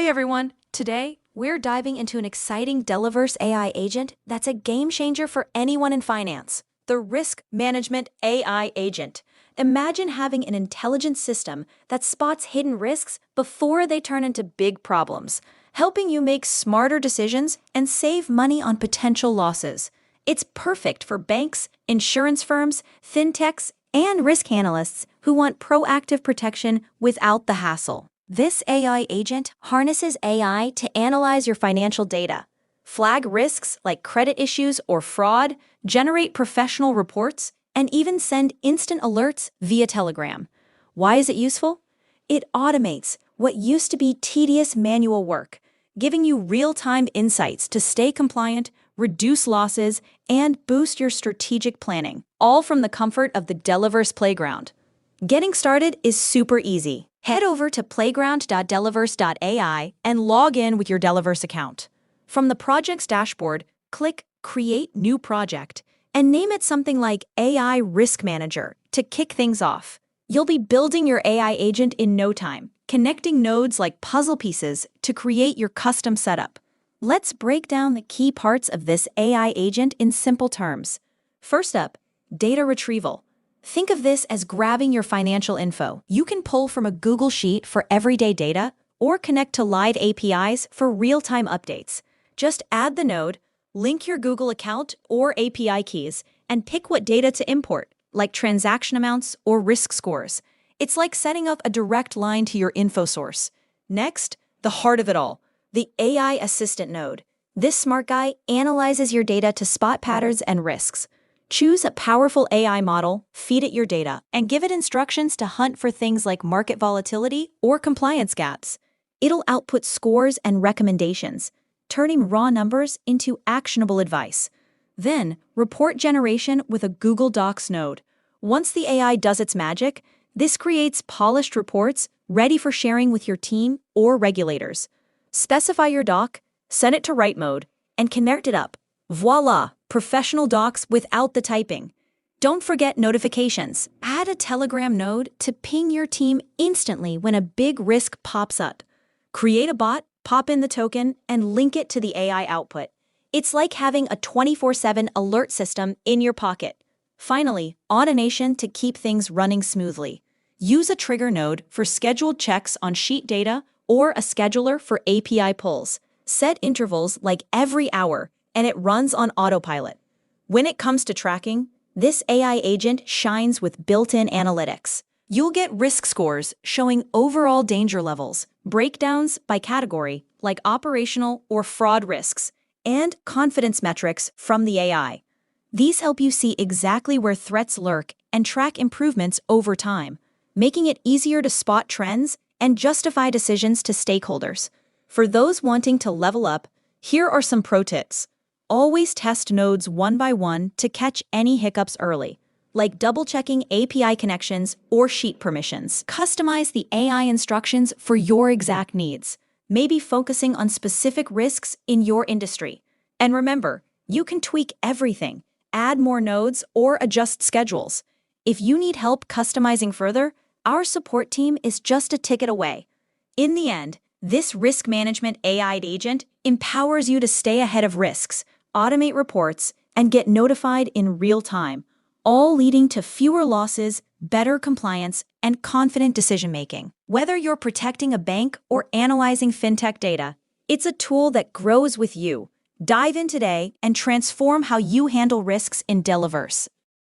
Hey everyone! Today, we're diving into an exciting Delaverse AI agent that's a game changer for anyone in finance. The Risk Management AI Agent. Imagine having an intelligent system that spots hidden risks before they turn into big problems, helping you make smarter decisions and save money on potential losses. It's perfect for banks, insurance firms, fintechs, and risk analysts who want proactive protection without the hassle. This AI agent harnesses AI to analyze your financial data, flag risks like credit issues or fraud, generate professional reports, and even send instant alerts via Telegram. Why is it useful? It automates what used to be tedious manual work, giving you real-time insights to stay compliant, reduce losses, and boost your strategic planning, all from the comfort of the Delaverse playground. Getting started is super easy. Head over to playground.delaverse.ai and log in with your Delaverse account. From the project's dashboard, click Create New Project and name it something like AI Risk Manager to kick things off. You'll be building your AI agent in no time, connecting nodes like puzzle pieces to create your custom setup. Let's break down the key parts of this AI agent in simple terms. First up, data retrieval. Think of this as grabbing your financial info. You can pull from a Google Sheet for everyday data or connect to live APIs for real-time updates. Just add the node, link your Google account or API keys, and pick what data to import, like transaction amounts or risk scores. It's like setting up a direct line to your info source. Next, the heart of it all, the AI assistant node. This smart guy analyzes your data to spot patterns and risks. Choose a powerful AI model, feed it your data, and give it instructions to hunt for things like market volatility or compliance gaps. It'll output scores and recommendations, turning raw numbers into actionable advice. Then, report generation with a Google Docs node. Once the AI does its magic, this creates polished reports ready for sharing with your team or regulators. Specify your doc, set it to write mode, and connect it up. Voila! Professional docs without the typing. Don't forget notifications. Add a Telegram node to ping your team instantly when a big risk pops up. Create a bot, pop in the token, and link it to the AI output. It's like having a 24/7 alert system in your pocket. Finally, automation to keep things running smoothly. Use a trigger node for scheduled checks on sheet data or a scheduler for API pulls. Set intervals like every hour, and it runs on autopilot. When it comes to tracking, this AI agent shines with built-in analytics. You'll get risk scores showing overall danger levels, breakdowns by category like operational or fraud risks, and confidence metrics from the AI. These help you see exactly where threats lurk and track improvements over time, making it easier to spot trends and justify decisions to stakeholders. For those wanting to level up, here are some pro tips. Always test nodes one by one to catch any hiccups early, like double-checking API connections or sheet permissions. Customize the AI instructions for your exact needs, maybe focusing on specific risks in your industry. And remember, you can tweak everything, add more nodes, or adjust schedules. If you need help customizing further, our support team is just a ticket away. In the end, this risk management AI agent empowers you to stay ahead of risks, automate reports, and get notified in real time, all leading to fewer losses, better compliance, and confident decision-making. Whether you're protecting a bank or analyzing fintech data, it's a tool that grows with you. Dive in today and transform how you handle risks in Delaverse.